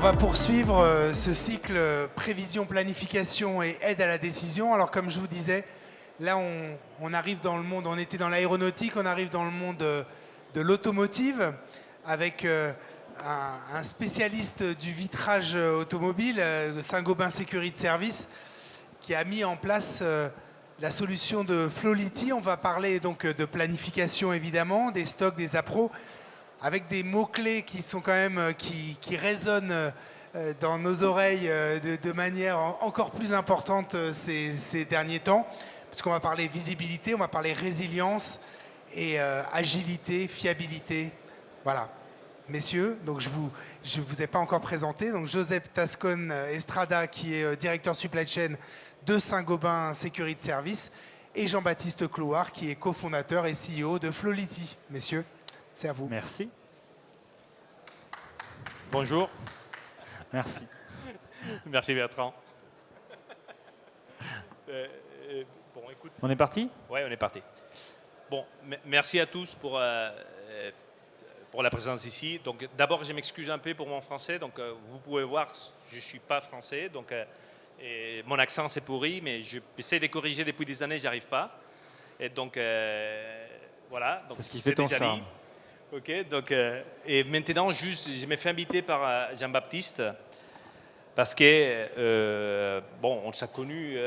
va poursuivre ce cycle prévision, planification et aide à la décision. Alors comme je vous disais, là on arrive dans le monde, on était dans l'aéronautique, on arrive dans le monde de l'automotive avec un spécialiste du vitrage automobile, Saint-Gobain Sécurité Service, qui a mis en place la solution de Flowlity. On va parler donc de planification évidemment, des stocks, des appros, avec des mots-clés qui sont quand même, qui résonnent dans nos oreilles de manière encore plus importante ces derniers temps, puisqu'on va parler visibilité, on va parler résilience et agilité, fiabilité. Voilà. Messieurs, donc je vous ai pas encore présenté. Donc Joseph Tascon Estrada, qui est directeur supply chain de Saint-Gobain Sécurité Service, et Jean-Baptiste Clouard, qui est cofondateur et CEO de Flowlity. Messieurs, c'est à vous. Merci. Bonjour. Merci. Merci Bertrand. Bon, écoute. On est parti? Oui, on est parti. Bon, merci à tous pour la présence ici. Donc, d'abord, je m'excuse un peu pour mon français. Donc, vous pouvez voir, je ne suis pas français. Donc, et mon accent, c'est pourri, mais j'essaie de corriger depuis des années, je n'y arrive pas. Et donc, voilà. C'est ce qui fait ton charme. Ok, donc, et maintenant, juste, je me fais inviter par Jean-Baptiste parce que, bon, on s'est connus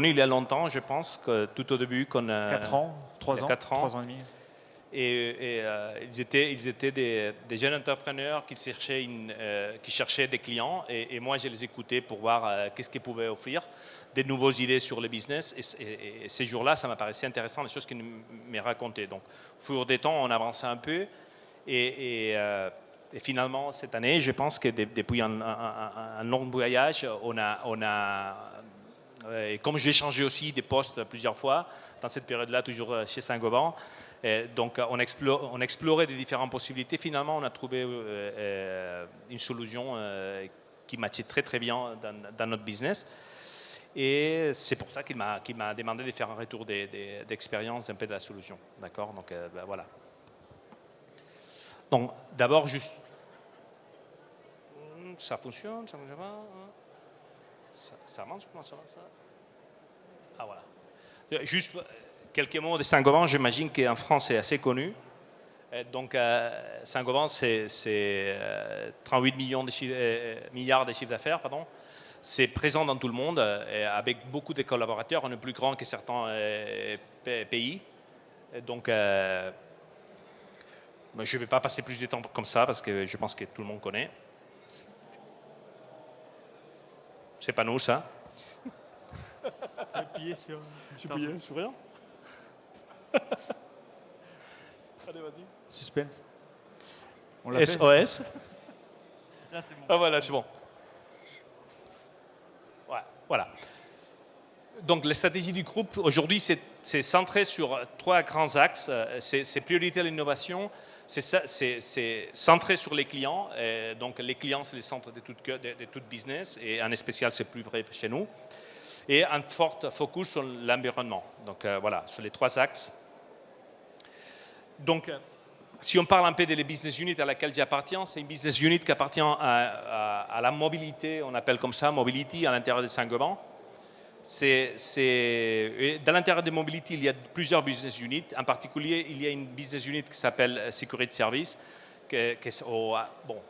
il y a longtemps, je pense, que tout au début. 4 ans, 3 ans, 4 ans. 3 ans et demi. Et ils étaient des jeunes entrepreneurs qui cherchaient des clients et moi je les écoutais pour voir qu'est-ce qu'ils pouvaient offrir, des nouvelles idées sur le business et ces jours-là ça m'apparaissait intéressant les choses qu'ils me racontaient. Donc au fur des temps on avançait un peu et finalement cette année je pense que depuis un long voyage et comme j'ai changé aussi des postes plusieurs fois dans cette période-là toujours chez Saint-Gobain. Donc, on explorait des différentes possibilités. Finalement, on a trouvé une solution qui matchait très, très bien dans notre business. Et c'est pour ça qu'il m'a demandé de faire un retour d'expérience un peu de la solution. D'accord? Donc, ben, voilà. Donc, d'abord, juste... Ça fonctionne? Ça fonctionne pas? Ça marche? Comment ça va, ça? Ah, voilà. Juste... Quelques mots de Saint-Gobain, j'imagine qu'en France, c'est assez connu. Donc, Saint-Gobain, c'est 38 milliards de chiffres d'affaires. C'est présent dans tout le monde, avec beaucoup de collaborateurs. On est plus grand que certains pays. Donc, je ne vais pas passer plus de temps comme ça, parce que je pense que tout le monde connaît. C'est pas nous, ça. J'ai appuyé sur rien. Allez, vas-y. Suspense. On l'a SOS. Là, c'est bon. Ah voilà, c'est bon. Ouais, voilà. Donc, la stratégie du groupe, aujourd'hui, c'est centré sur 3 grands axes. C'est priorité à l'innovation, c'est centré sur les clients. Donc, les clients, c'est le centre de tout business, et en spécial, c'est plus vrai chez nous. Et un fort focus sur l'environnement. Donc, voilà, sur les 3 axes. Donc, si on parle un peu des business units à laquelle j'appartiens, c'est une business unit qui appartient à la mobilité, on appelle comme ça, mobility, à l'intérieur de Saint-Gobain. Dans l'intérieur de mobility, il y a plusieurs business units. En particulier, il y a une business unit qui s'appelle Sécurité Service,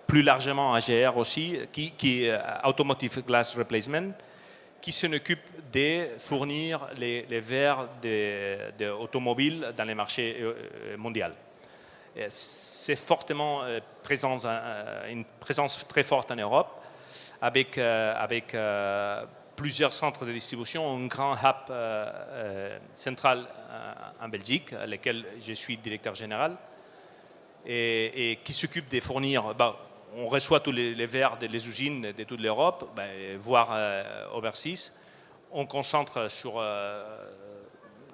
plus largement AGR aussi, qui est Automotive Glass Replacement, qui s'en occupe de fournir les verres d'automobiles dans les marchés mondiaux. C'est fortement une présence très forte en Europe, avec plusieurs centres de distribution, un grand hub central en Belgique, à lequel je suis directeur général, et qui s'occupe de fournir... on reçoit tous les verres des usines de toute l'Europe, voire overseas. On concentre sur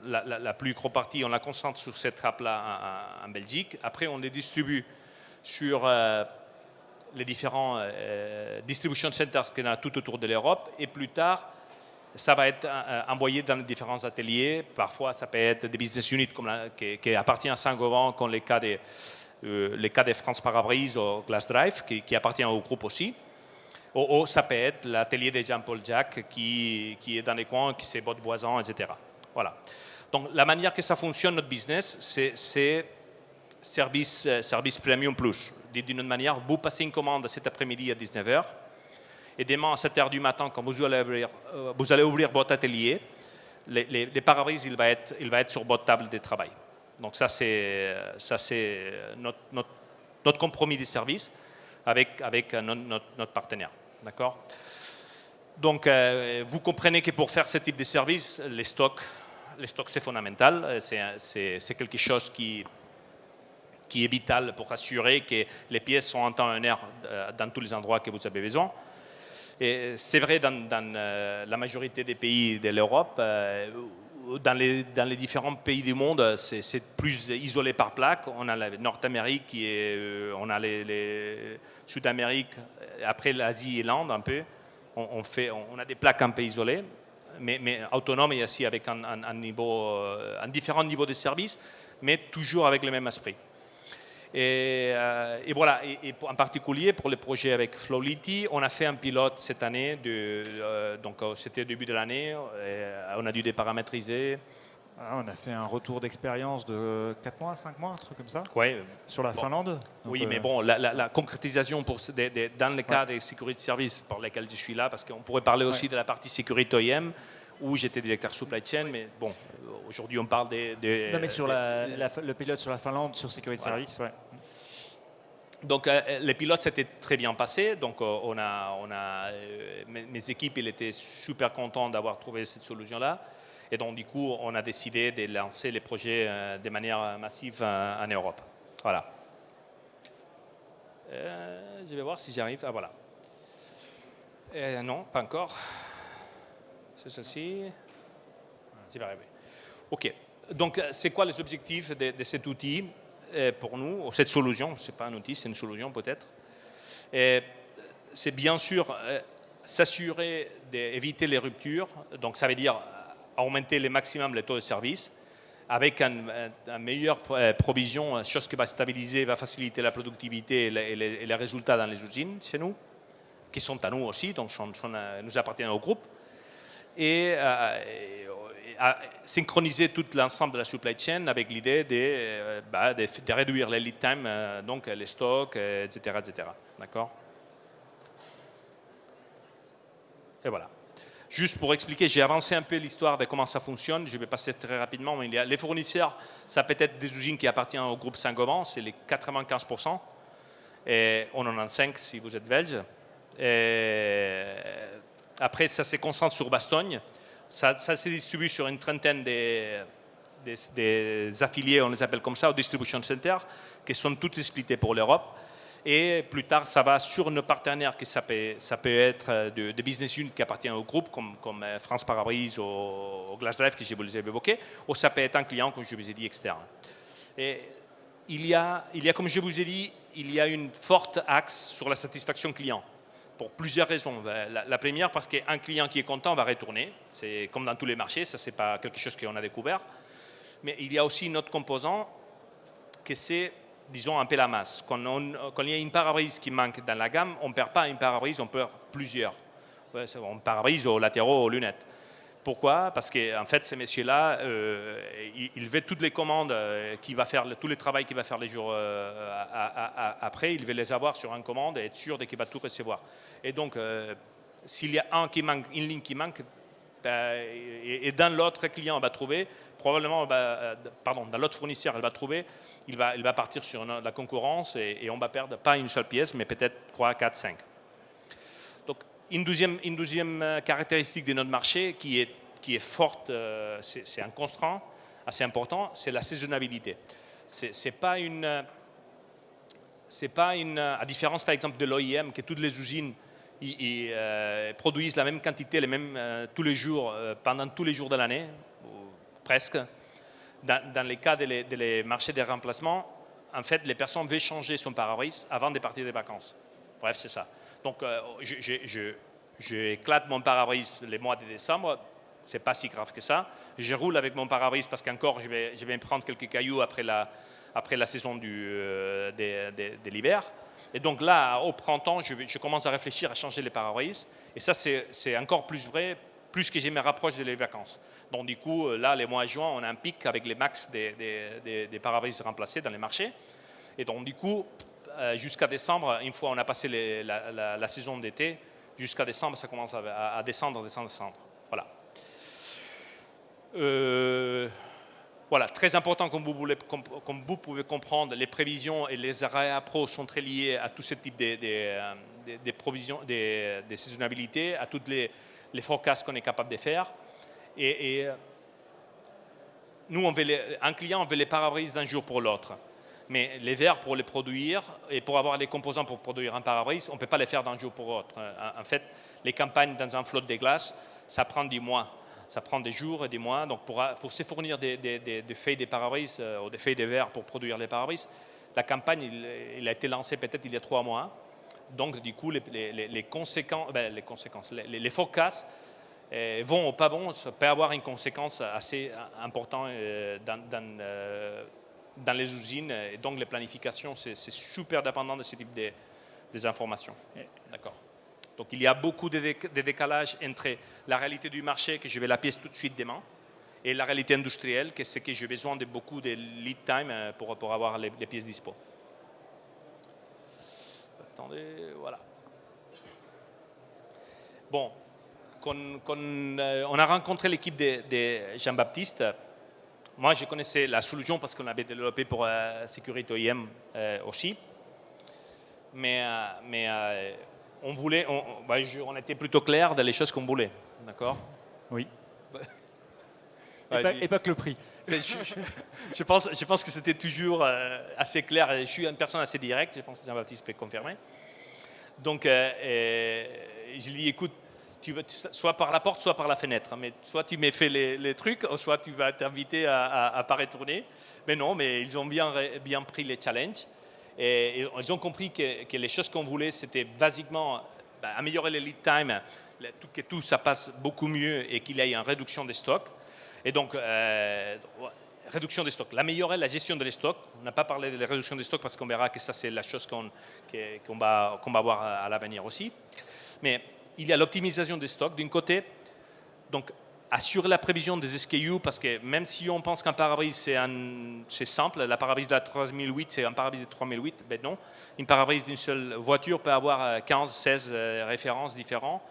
la plus grosse partie, on la concentre sur cette trappe-là en Belgique. Après, on les distribue sur les différents distribution centers qu'on a tout autour de l'Europe. Et plus tard, ça va être envoyé dans les différents ateliers. Parfois, ça peut être des business units qui appartiennent à Saint-Gobain, comme les cas de France Parabrise ou Glass Drive, qui appartient au groupe aussi. Ou ça peut être l'atelier de Jean-Paul Jacques qui est dans les coins, qui sait bottes boisons, etc. Voilà. Donc la manière que ça fonctionne, notre business, c'est service premium plus. D'une autre manière, vous passez une commande cet après-midi à 19h et demain à 7h du matin, quand vous allez ouvrir votre atelier, les pare-brises, il va être sur votre table de travail. Donc ça c'est notre compromis de service avec notre partenaire. D'accord? Donc vous comprenez que pour faire ce type de service, les stocks c'est fondamental. C'est quelque chose qui est vital pour assurer que les pièces sont en temps et en heure dans tous les endroits que vous avez besoin. Et c'est vrai dans la majorité des pays de l'Europe. Dans les différents pays du monde, c'est plus isolé par plaque. On a la Nord-Amérique, on a les Sud-Amérique, après l'Asie et l'Inde un peu. On a des plaques un peu isolées, mais autonomes et aussi avec un différent niveau de service, mais toujours avec le même esprit. Et voilà, et en particulier pour les projets avec Flowlity, on a fait un pilote cette année, donc c'était au début de l'année, on a dû déparamétriser. On a fait un retour d'expérience de 4 mois, 5 mois, un truc comme ça, ouais, sur la Finlande. Donc, oui, mais bon, la concrétisation dans le cas des sécurités de services pour lesquels je suis là, parce qu'on pourrait parler aussi de la partie sécurité OEM, où j'étais directeur supply chain, mais bon, aujourd'hui on parle non, mais sur le pilote sur la Finlande, sur sécurité de service, ouais. Donc les pilotes s'étaient très bien passés, donc mes équipes ils étaient super contents d'avoir trouvé cette solution-là, et donc du coup on a décidé de lancer les projets de manière massive en Europe. Voilà. Je vais voir si j'y arrive. Ah voilà. Non, pas encore. C'est celle-ci. J'y vais arriver. OK. Donc, c'est quoi les objectifs de cet outil pour nous, cette solution? Ce n'est pas un outil, c'est une solution peut-être. C'est bien sûr s'assurer d'éviter les ruptures. Donc, ça veut dire augmenter le maximum les taux de service avec une meilleure provision, chose qui va stabiliser, va faciliter la productivité et les résultats dans les usines chez nous, qui sont à nous aussi, donc nous appartiennent au groupe. Et synchroniser tout l'ensemble de la supply chain avec l'idée de réduire les lead time, donc les stocks, etc. D'accord? Et voilà. Juste pour expliquer, j'ai avancé un peu l'histoire de comment ça fonctionne. Je vais passer très rapidement. Mais les fournisseurs, ça peut être des usines qui appartiennent au groupe Saint-Gobain, c'est les 95%. Et on en a 5 si vous êtes belge. Et après, ça se concentre sur Bastogne. Ça se distribue sur une trentaine des affiliés, on les appelle comme ça, au distribution center, qui sont toutes splittées pour l'Europe. Et plus tard, ça va sur nos partenaires, que ça peut être de business units qui appartiennent au groupe, comme France Parabrise ou Glass Drive, que je vous les ai évoqués, ou ça peut être un client, comme je vous ai dit, externe. Et il y a, comme je vous ai dit, il y a une forte axe sur la satisfaction client, pour plusieurs raisons. La première, parce qu'un client qui est content va retourner. C'est comme dans tous les marchés, ça, ce n'est pas quelque chose qu'on a découvert. Mais il y a aussi une autre composant, que c'est, disons, un peu la masse. Quand il y a une parabrise qui manque dans la gamme, on ne perd pas une parabrise, on perd plusieurs. On parabrise aux latéraux, aux lunettes. Pourquoi? Parce qu'en fait, ces messieurs-là, ils veulent toutes les commandes, tous les travaux qu'il va faire les jours après, il veut les avoir sur une commande et être sûr qu'il va tout recevoir. Et donc, s'il y a une ligne qui manque, et dans l'autre client va trouver, probablement, dans l'autre fournisseur, elle va trouver, il va partir sur la concurrence et on va perdre pas une seule pièce, mais peut-être 3, 4, 5. Donc, une deuxième caractéristique de notre marché qui est forte, c'est un constant assez important, c'est la saisonnabilité. C'est pas une, à différence par exemple de l'OIM, que toutes les usines produisent la même quantité tous les jours, pendant tous les jours de l'année, presque. Dans les cas des marchés des remplacements, en fait, les personnes veulent changer son pare-brise avant de partir des vacances. Bref, c'est ça. Donc, j'éclate mon pare-brise les mois de décembre. Ce n'est pas si grave que ça. Je roule avec mon pare-brise parce qu'encore, je vais me prendre quelques cailloux après la saison de l'hiver. Et donc là, au printemps, je commence à réfléchir à changer les pare-brises. Et ça, c'est encore plus vrai, plus que je me rapproche des vacances. Donc du coup, là, les mois de juin, on a un pic avec les max des pare-brises remplacés dans les marchés. Et donc du coup, jusqu'à décembre, une fois on a passé la saison d'été, jusqu'à décembre, ça commence à descendre. Voilà. Voilà, très important, comme vous pouvez comprendre, les prévisions et les area pro sont très liés à tout ce type des provisions, des saisonnalités, à toutes les forecasts qu'on est capable de faire. Et nous, un client, on veut les pare-brises d'un jour pour l'autre. Mais les verres, pour les produire et pour avoir les composants pour produire un pare-brise, on ne peut pas les faire d'un jour pour l'autre. En fait, les campagnes dans un flotte de glace, ça prend des mois. Ça prend des jours et des mois. Donc, pour se fournir des feuilles de pare-brise ou des feuilles de verre pour produire les pare-brises, la campagne, il a été lancée peut-être il y a 3 mois. Donc, du coup, les forecasts vont ou pas bons, ça peut avoir une conséquence assez importante dans les usines. Et donc, les planifications, c'est super dépendant de ce type des informations. D'accord. Donc, il y a beaucoup de décalage entre la réalité du marché, que je vais la pièce tout de suite demain, et la réalité industrielle, que c'est que j'ai besoin de beaucoup de lead time pour avoir les pièces dispo. Attendez, voilà. Bon, quand on a rencontré l'équipe de Jean-Baptiste, moi, je connaissais la solution parce qu'on avait développé pour Sécurité OEM aussi. Mais on était plutôt clair dans les choses qu'on voulait, d'accord? Oui. Et pas que le prix. Je pense que c'était toujours assez clair. Je suis une personne assez directe, je pense que Jean-Baptiste peut confirmer. Donc, je lui dis, écoute, soit par la porte, soit par la fenêtre. Mais soit tu m'as fait les trucs, ou soit tu vas t'inviter à ne pas retourner. Mais non, mais ils ont bien pris les challenges. Et ils ont compris que les choses qu'on voulait, c'était basiquement améliorer les lead time, que tout ça passe beaucoup mieux et qu'il y ait une réduction des stocks. Et donc, réduction des stocks, améliorer la gestion des stocks. On n'a pas parlé de la réduction des stocks parce qu'on verra que ça, c'est la chose qu'on va voir à l'avenir aussi. Mais il y a l'optimisation des stocks d'un côté. Donc, assurer la prévision des SKU, parce que même si on pense qu'un pare-brise c'est simple, la pare-brise de la 3008 c'est un pare-brise de 3008, ben non. Une pare-brise d'une seule voiture peut avoir 15, 16 références différentes,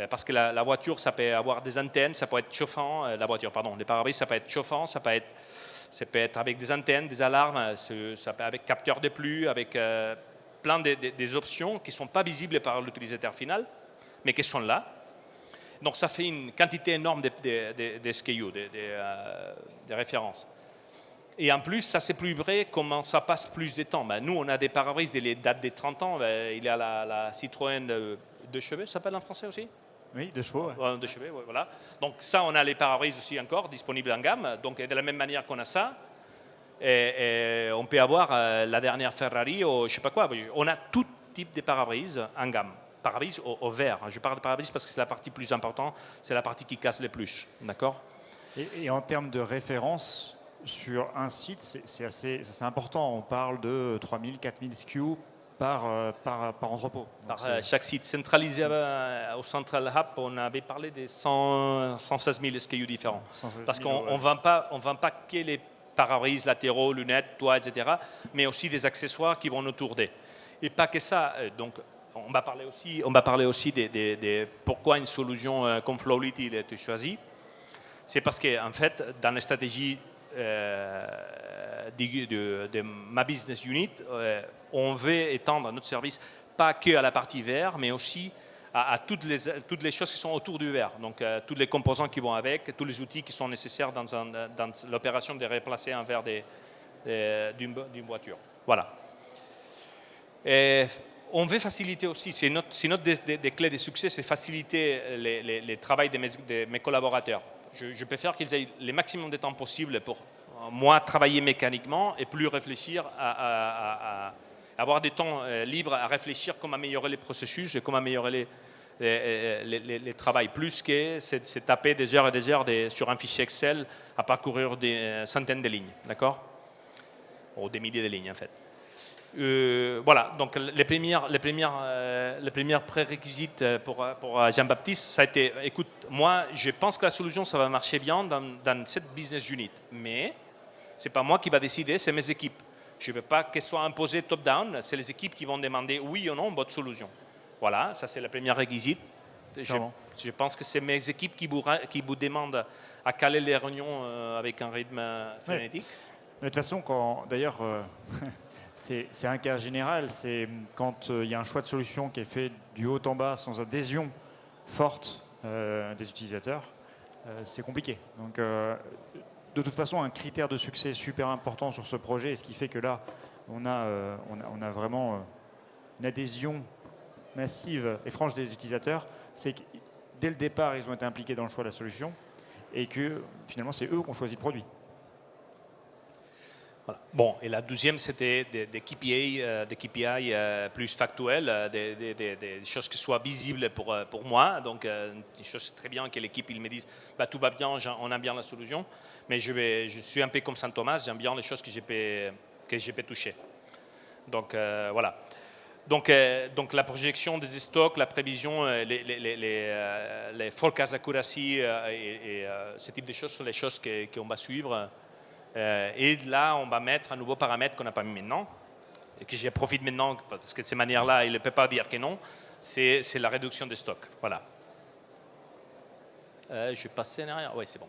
parce que la voiture, ça peut avoir des antennes, ça peut être chauffant, les pare-brises, ça peut être chauffant, ça peut être avec des antennes, des alarmes, ça peut être avec capteur de pluie, avec plein des options qui ne sont pas visibles par l'utilisateur final, mais qui sont là. Donc, ça fait une quantité énorme de SKU, de références. Et en plus, ça c'est plus vrai comment ça passe plus de temps. Nous, on a des pare-brises qui datent de 30 ans. Il y a la Citroën de cheveux, ça s'appelle en français aussi? Oui, de chevaux. Ouais. De cheveux, ouais, voilà. Donc, ça, on a les pare-brises aussi encore disponibles en gamme. Donc, de la même manière qu'on a ça, et on peut avoir la dernière Ferrari ou je ne sais pas quoi. On a tout type de pare-brises en gamme. Pare-brise au vert. Je parle de pare-brise parce que c'est la partie plus importante, c'est la partie qui casse le plus. D'accord? Et en termes de référence, sur un site, c'est important. On parle de 3000, 4000 SKU par entrepôt. Chaque site centralisé au Central Hub, on avait parlé de 116 000 SKU différents. Parce qu'on ne vend pas que les pare-brises latéraux, lunettes, toits, etc., mais aussi des accessoires qui vont autour d'eux. Et pas que ça. Donc, on va parler aussi de pourquoi une solution comme Flowlity a été choisie. C'est parce qu'en fait, dans la stratégie de ma business unit, on veut étendre notre service pas que à la partie verre, mais aussi à toutes les choses qui sont autour du verre. Donc, tous les composants qui vont avec, tous les outils qui sont nécessaires dans l'opération de remplacer un verre d'une voiture. Voilà. Et on veut faciliter aussi, c'est notre des clés de succès, c'est faciliter le travail de mes collaborateurs. Je préfère qu'ils aient le maximum de temps possible pour moi travailler mécaniquement et plus réfléchir à avoir des temps libres à réfléchir comment améliorer les processus et comment améliorer les travails, plus que c'est taper des heures et des heures sur un fichier Excel à parcourir des centaines de lignes, d'accord? Ou des milliers de lignes en fait. Voilà, donc les premières prérequisites pour Jean-Baptiste, ça a été, écoute, moi, je pense que la solution, ça va marcher bien dans cette business unit, mais ce n'est pas moi qui va décider, c'est mes équipes. Je ne veux pas qu'elles soient imposées top-down, c'est les équipes qui vont demander oui ou non votre solution. Voilà, ça c'est la première réquisite. Je pense que c'est mes équipes qui vous demandent à caler les réunions avec un rythme frénétique. De toute façon, d'ailleurs, c'est un cas général, c'est quand il y a un choix de solution qui est fait du haut en bas sans adhésion forte des utilisateurs, c'est compliqué. Donc, de toute façon, un critère de succès super important sur ce projet, et ce qui fait que là, on a vraiment une adhésion massive et franche des utilisateurs, c'est que dès le départ, ils ont été impliqués dans le choix de la solution et que finalement, c'est eux qui ont choisi le produit. Voilà. Bon, et la deuxième, c'était des KPI, plus factuels, des choses qui soient visibles pour moi. Donc, une chose, c'est très bien que l'équipe ils me dise bah, tout va bien, on a bien la solution. Mais je suis un peu comme Saint Thomas, j'aime bien les choses que je peux toucher. Donc, voilà. Donc, la projection des stocks, la prévision, les forecast accuracy et ce type de choses sont les choses qu'on va suivre. Et là, on va mettre un nouveau paramètre qu'on n'a pas mis maintenant, et que je profite maintenant, parce que de cette manière-là, il ne peut pas dire que non, c'est la réduction des stocks. Voilà. Je vais passer en arrière. Oui, c'est bon.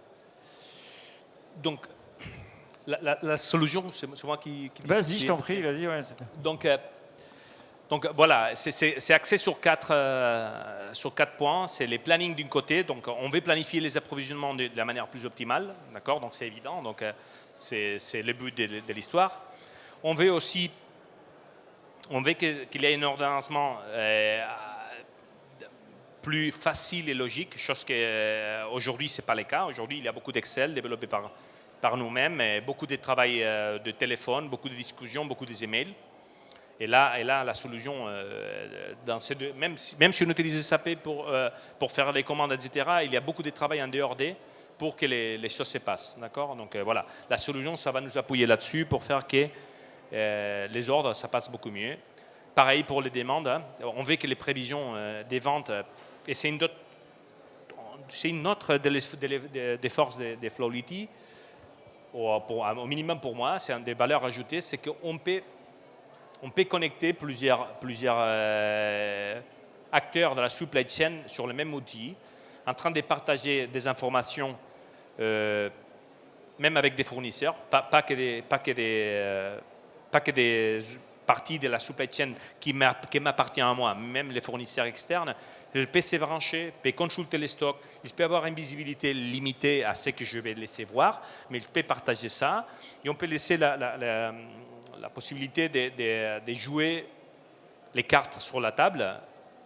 Donc, la solution, c'est moi qui dis. Vas-y, je t'en prie, vas-y. Ouais, donc voilà, c'est axé sur quatre points. C'est les plannings d'un côté. Donc on veut planifier les approvisionnements de la manière plus optimale, d'accord. Donc c'est évident. Donc c'est le but de l'histoire. On veut aussi, qu'il y ait un ordonnancement plus facile et logique, chose qu'aujourd'hui c'est pas le cas. Aujourd'hui il y a beaucoup d'Excel développés par nous-mêmes, beaucoup de travail de téléphone, beaucoup de discussions, beaucoup d'emails. Et là, la solution, dans ces deux, même si on utilise SAP pour faire les commandes, etc., il y a beaucoup de travail en dehors pour que les choses se passent. D'accord. Donc voilà, la solution, ça va nous appuyer là-dessus pour faire que les ordres, ça passe beaucoup mieux. Pareil pour les demandes. Hein. On veut que les prévisions des ventes, et c'est une autre des forces des Flowlity, au minimum pour moi, c'est une des valeurs ajoutées, c'est qu'on peut connecter plusieurs acteurs de la supply chain sur le même outil, en train de partager des informations, même avec des fournisseurs, pas que des parties de la supply chain qui m'appartiennent à moi, même les fournisseurs externes. Je peux se brancher, peut consulter les stocks, il peut avoir une visibilité limitée à ce que je vais laisser voir, mais il peut partager ça, et on peut laisser la possibilité de jouer les cartes sur la table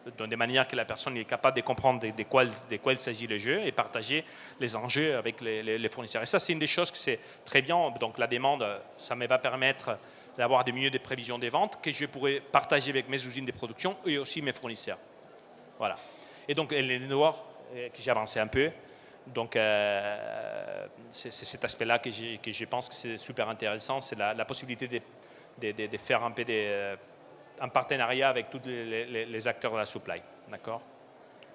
de manière que la personne est capable de comprendre de quoi il s'agit le jeu et partager les enjeux avec les fournisseurs. Et ça, c'est une des choses que c'est très bien. Donc la demande, ça me va permettre d'avoir des milieux de prévision des ventes que je pourrais partager avec mes usines de production et aussi mes fournisseurs. Voilà. Et donc les noirs, que j'ai avancé un peu, donc c'est cet aspect-là que je pense que c'est super intéressant, c'est la possibilité de faire un peu un partenariat avec tous les acteurs de la supply. D'accord.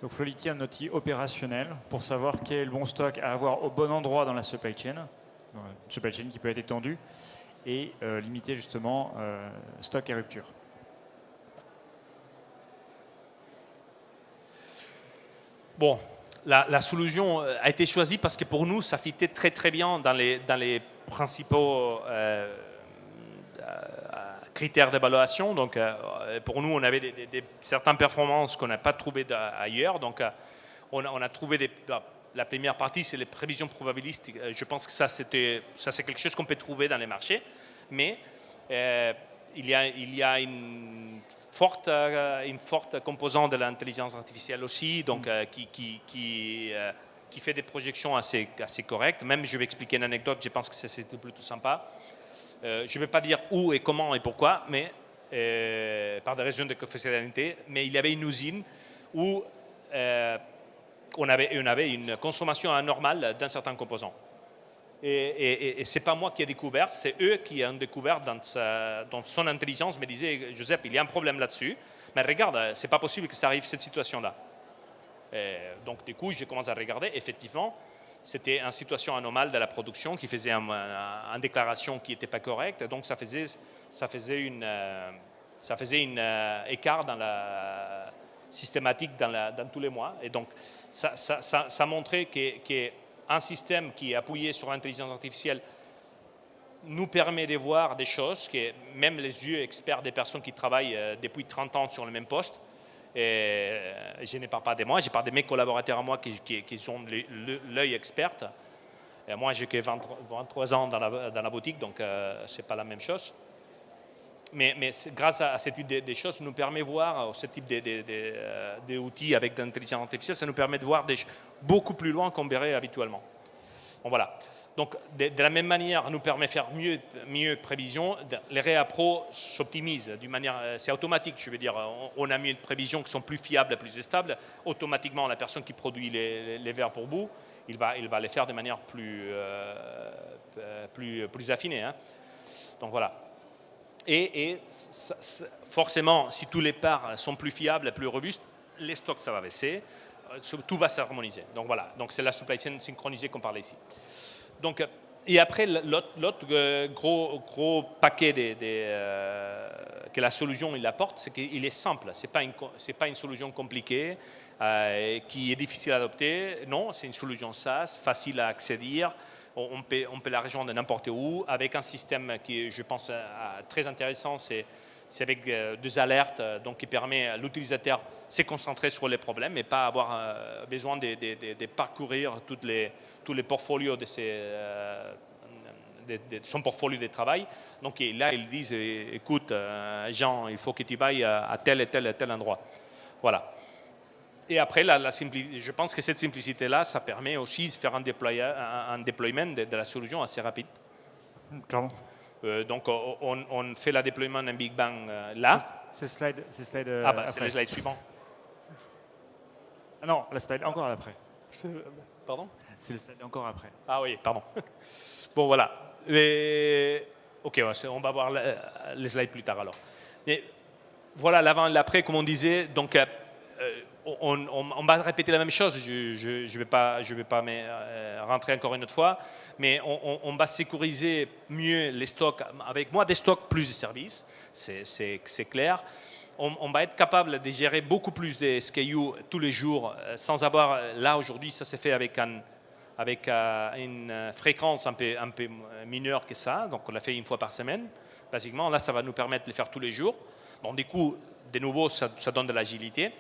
Donc Flowlity a un outil opérationnel pour savoir quel est le bon stock à avoir au bon endroit dans la supply chain, une supply chain qui peut être étendue, et limiter justement stock et rupture. Bon, la solution a été choisie parce que pour nous, ça fitait très très bien dans les principaux critères d'évaluation. Donc, pour nous, on avait certaines performances qu'on n'a pas trouvées ailleurs. Donc, on a trouvé la première partie, c'est les prévisions probabilistes. Je pense que ça c'est quelque chose qu'on peut trouver dans les marchés. Mais il y a une forte composante de l'intelligence artificielle aussi, donc, qui fait des projections assez correctes. Même, je vais expliquer une anecdote, je pense que c'était plutôt sympa. Je ne vais pas dire où et comment et pourquoi, mais par des raisons de confidentialité, mais il y avait une usine où on avait une consommation anormale d'un certain composant. Et ce n'est pas moi qui ai découvert, c'est eux qui ont découvert dans son intelligence, me disaient, Joseph, il y a un problème là-dessus, mais regarde, ce n'est pas possible que ça arrive cette situation-là. Donc du coup, j'ai commencé à regarder, effectivement, c'était une situation anormale de la production qui faisait une déclaration qui n'était pas correcte, donc ça faisait une écart dans la systématique dans tous les mois. Et donc ça montrait qu'un système qui est appuyé sur l'intelligence artificielle nous permet de voir des choses que même les yeux experts des personnes qui travaillent depuis 30 ans sur le même poste, et je ne parle pas de moi, je parle de mes collaborateurs à moi qui ont l'œil expert. Et moi, j'ai que 23 ans dans la boutique, donc ce n'est pas la même chose. Mais grâce à ce type de choses, ça nous permet de voir, ce type d'outils avec l'intelligence artificielle, ça nous permet de voir beaucoup plus loin qu'on verrait habituellement. Bon, voilà. Donc, de la même manière, ça nous permet de faire mieux prévision. Les réa pro s'optimisent d'une manière, c'est automatique, je veux dire. On a mieux de prévisions qui sont plus fiables, plus stables. Automatiquement, la personne qui produit les verres pour vous, il va les faire de manière plus affinée. Hein. Donc, voilà. Et forcément, si tous les parts sont plus fiables, plus robustes, les stocks, ça va baisser. Tout va s'harmoniser. Donc, voilà. Donc, c'est la supply chain synchronisée qu'on parlait ici. Donc, et après, l'autre gros paquet que la solution il apporte, c'est qu'il est simple. Ce n'est pas une solution compliquée qui est difficile à adopter. Non, c'est une solution SaaS, facile à accéder. On peut la rejoindre n'importe où avec un système qui, je pense, très intéressant. C'est avec des alertes donc, qui permet à l'utilisateur de se concentrer sur les problèmes et pas avoir besoin de parcourir tous les portfolios de son portfolio de travail. Donc là, ils disent, écoute, Jean, il faut que tu ailles à tel et tel endroit. Voilà. Et après, je pense que cette simplicité-là, ça permet aussi de faire un déploiement de la solution assez rapide. Clairement. Donc, on fait le déploiement en Big Bang là. C'est slide C'est le slide suivant. Ah non, le slide encore après. Pardon? C'est le slide encore après. Ah oui, pardon. Bon, voilà. Ok, on va voir les slides plus tard alors. Mais voilà, l'avant et l'après, comme on disait. Donc, on va répéter la même chose. Je ne vais pas rentrer encore une autre fois, mais on va sécuriser mieux les stocks avec moins de stocks, plus de services. C'est clair. On va être capable de gérer beaucoup plus de SKU tous les jours sans avoir, là aujourd'hui, ça s'est fait avec une fréquence un peu mineure que ça. Donc on l'a fait une fois par semaine. Basiquement, là, ça va nous permettre de le faire tous les jours. Donc du coup, de nouveau, ça donne de l'agilité.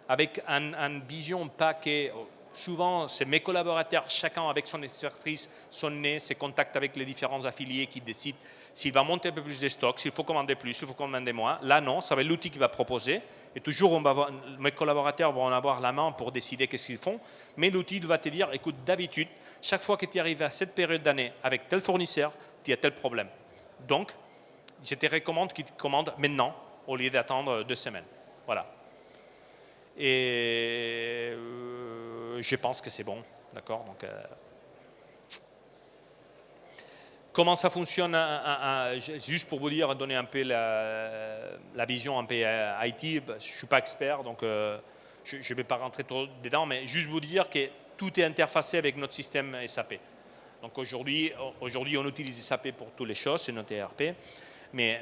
Avec une vision pas que souvent, c'est mes collaborateurs, chacun avec son expertise, son nez, ses contacts avec les différents affiliés qui décident s'il va monter un peu plus de stocks, s'il faut commander plus, s'il faut commander moins. Là, non, ça va être l'outil qui va proposer. Et toujours, mes collaborateurs vont en avoir la main pour décider qu'est-ce qu'ils font. Mais l'outil va te dire, écoute, d'habitude, chaque fois que tu arrives à cette période d'année avec tel fournisseur, tu as tel problème. Donc, je te recommande qu'ils te commandent maintenant au lieu d'attendre 2 semaines. Voilà. Et je pense que c'est bon, d'accord. Donc, comment ça fonctionne, juste pour vous dire, donner un peu la vision un peu IT. Je ne suis pas expert, donc je ne vais pas rentrer trop dedans, mais juste vous dire que tout est interfacé avec notre système SAP. Donc aujourd'hui, on utilise SAP pour toutes les choses, c'est notre ERP, mais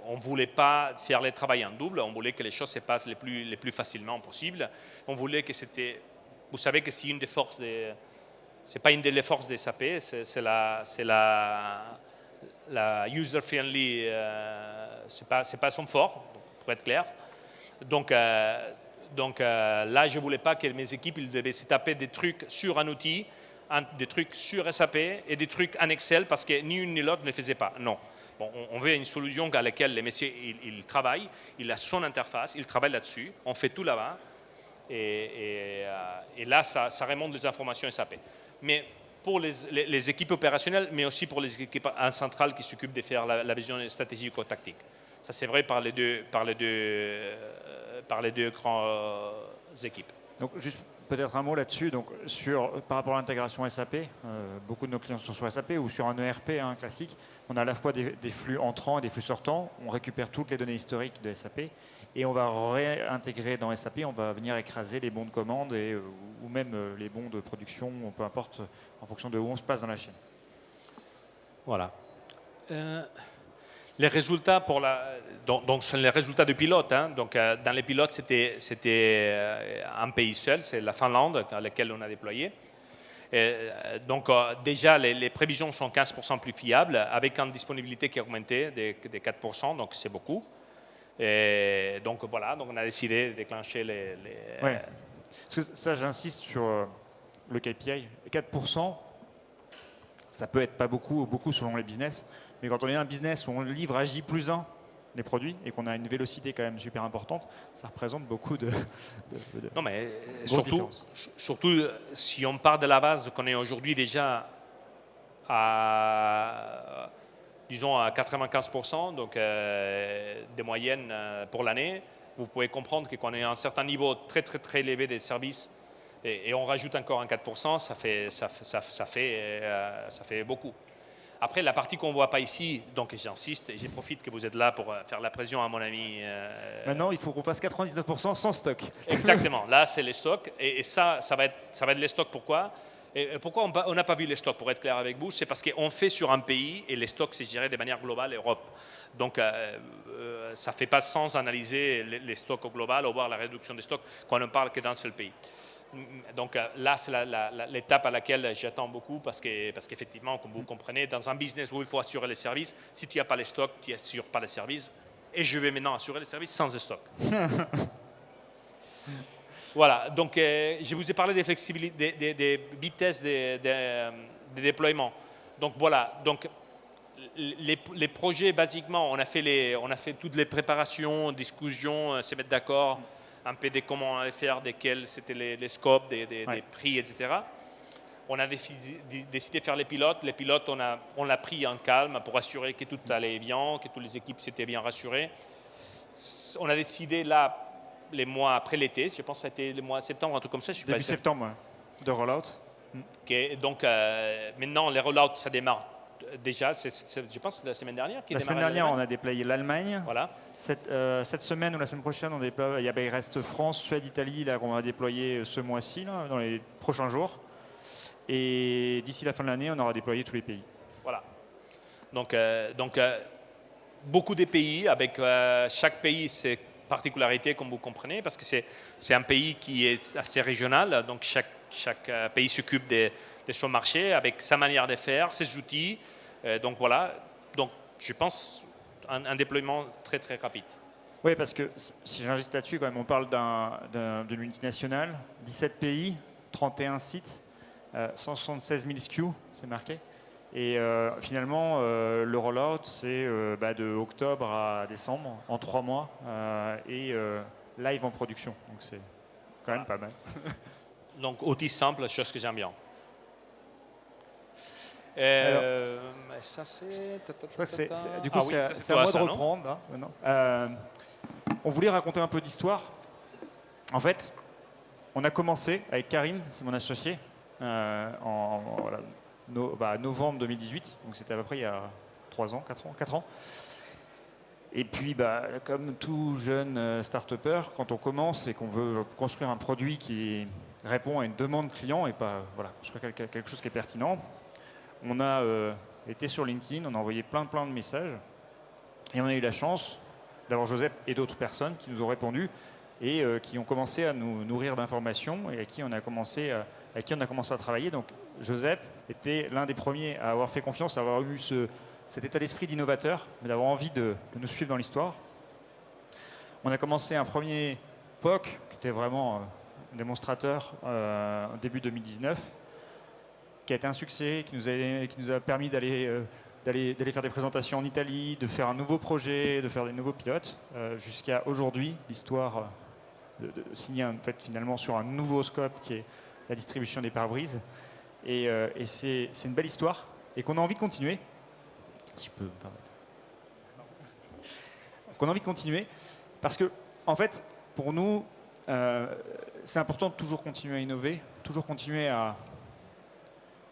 on ne voulait pas faire le travail en double, on voulait que les choses se passent le plus facilement possible. On voulait que c'était... Vous savez que c'est une des forces de... Ce n'est pas une des forces des SAP, c'est la user-friendly, c'est pas son fort, pour être clair. Donc là, je ne voulais pas que mes équipes ils devaient se taper des trucs sur un outil, des trucs sur SAP et des trucs en Excel parce que ni une ni l'autre ne faisaient pas. Non. Bon, on veut une solution à laquelle les messieurs ils travaillent, il a son interface, il travaille là-dessus, on fait tout là-bas. Et là, ça remonte les informations SAP. Mais pour les équipes opérationnelles, mais aussi pour les équipes en centrale qui s'occupent de faire la vision stratégique ou tactique. Ça, c'est vrai par les deux grandes équipes. Donc, juste peut-être un mot là-dessus. Donc, par rapport à l'intégration SAP, beaucoup de nos clients sont sur SAP ou sur un ERP classique. On a à la fois des flux entrants et des flux sortants. On récupère toutes les données historiques de SAP et on va réintégrer dans SAP. On va venir écraser les bons de commande ou même les bons de production, peu importe, en fonction de où on se place dans la chaîne. Voilà. Les résultats donc sont les résultats du pilote. Hein. Donc dans les pilotes, c'était un pays seul, c'est la Finlande, à laquelle on a déployé. Donc déjà, les prévisions sont 15% plus fiables, avec une disponibilité qui a augmenté de 4%, donc c'est beaucoup. Et donc voilà, donc on a décidé de déclencher les... Ouais. Parce que ça, j'insiste sur le KPI. 4%, ça peut être pas beaucoup ou beaucoup selon les business. Mais quand on est un business où on livre à J+1 les produits et qu'on a une vélocité quand même super importante, ça représente beaucoup de non, mais surtout si on part de la base qu'on est aujourd'hui déjà à, disons, à 95%, donc des moyennes pour l'année, vous pouvez comprendre que quand on est à un certain niveau très très très élevé des services et on rajoute encore un 4%, ça fait beaucoup. Après, la partie qu'on ne voit pas ici, donc j'insiste et je profite que vous êtes là pour faire la pression à mon ami. Maintenant, il faut qu'on fasse 99% sans stock. Exactement, là c'est les stocks et ça va être les stocks. Pourquoi ? Et pourquoi on n'a pas vu les stocks, pour être clair avec vous? C'est parce qu'on fait sur un pays et les stocks c'est géré de manière globale Europe. Donc ça ne fait pas sens d'analyser les stocks au global ou voir la réduction des stocks quand on ne parle que d'un seul pays. Donc là, c'est l'étape à laquelle j'attends beaucoup parce qu'effectivement, comme vous comprenez, dans un business où il faut assurer les services, si tu n'as pas les stocks, tu n'assures pas les services. Et je vais maintenant assurer les services sans les stocks. Voilà, donc je vous ai parlé des flexibilités, des vitesses des déploiements. Donc voilà, donc, les projets, basiquement, on a fait toutes les préparations, discussions, se mettre d'accord. Un peu de comment on allait faire, desquels c'était les scopes, des prix, etc. On a décidé de faire les pilotes. Les pilotes, on l'a pris en calme pour assurer que tout allait bien, que toutes les équipes s'étaient bien rassurées. On a décidé là, les mois après l'été, je pense que c'était le mois de septembre, un truc comme ça. Début septembre, de rollout. Okay, donc maintenant, les rollouts, ça démarre. Déjà, je pense que c'est la semaine dernière. La semaine dernière, on a déployé l'Allemagne. Voilà. Cette semaine ou la semaine prochaine, il reste France, Suède, Italie, là, qu'on va déployer ce mois-ci, dans les prochains jours. Et d'ici la fin de l'année, on aura déployé tous les pays. Voilà. Donc beaucoup de pays, avec chaque pays ses particularités, comme vous comprenez, parce que c'est un pays qui est assez régional. Donc chaque pays s'occupe de son marché, avec sa manière de faire, ses outils. Donc voilà, donc je pense un déploiement très très rapide. Oui, parce que si j'insiste là-dessus, quand même, on parle d'une multinationale, 17 pays, 31 sites, 176 000 SKU, c'est marqué. Et finalement, le rollout, c'est de octobre à décembre, en 3 mois, et live en production. Donc c'est quand même pas mal. Donc outil simple, chose que j'aime bien. Ça c'est. Je crois que c'est à moi de reprendre. On voulait raconter un peu d'histoire. En fait, on a commencé avec Karim, c'est mon associé, novembre 2018. Donc c'était à peu près il y a 3 ans, 4 ans. Et puis, comme tout jeune start-upper, quand on commence et qu'on veut construire un produit qui répond à une demande client et pas construire quelque chose qui est pertinent, on a été sur LinkedIn, on a envoyé plein de messages et on a eu la chance d'avoir Joseph et d'autres personnes qui nous ont répondu et qui ont commencé à nous nourrir d'informations et avec qui on a commencé à travailler. Donc Joseph était l'un des premiers à avoir fait confiance, à avoir eu cet état d'esprit d'innovateur, mais d'avoir envie de nous suivre dans l'histoire. On a commencé un premier POC qui était vraiment un démonstrateur en début 2019, qui a été un succès, qui nous a permis d'aller faire des présentations en Italie, de faire un nouveau projet, de faire des nouveaux pilotes, jusqu'à aujourd'hui, l'histoire de signer en fait, finalement sur un nouveau scope qui est la distribution des pare-brises. Et c'est une belle histoire et qu'on a envie de continuer. Si je peux me permettre. Qu'on a envie de continuer parce que, en fait, pour nous, c'est important de toujours continuer à innover, toujours continuer à